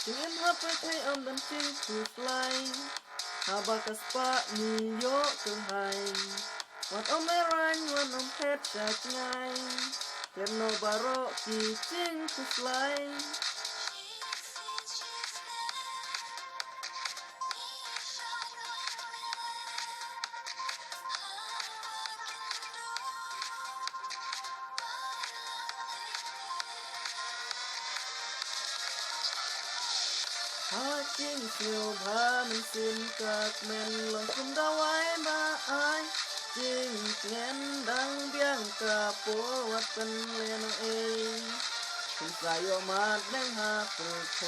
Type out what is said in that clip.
Tiếng em hát với thấy âm đàn chinh phụt lay Hà bà cà spa ni yo cơ hayวันอมไม่รันวันอมเพชรจากไงเก็บโนบาโรกี่จิ้งคือไฟหาจิ้งเสียวพามันสิ้นกากแม่นหลงคุมดาวไว้มาอายจิ้งเงินดังเบี้ยงกาโปวัดเป็นเลียนเองคุณสายโยมาดแดงหาปลุกเพ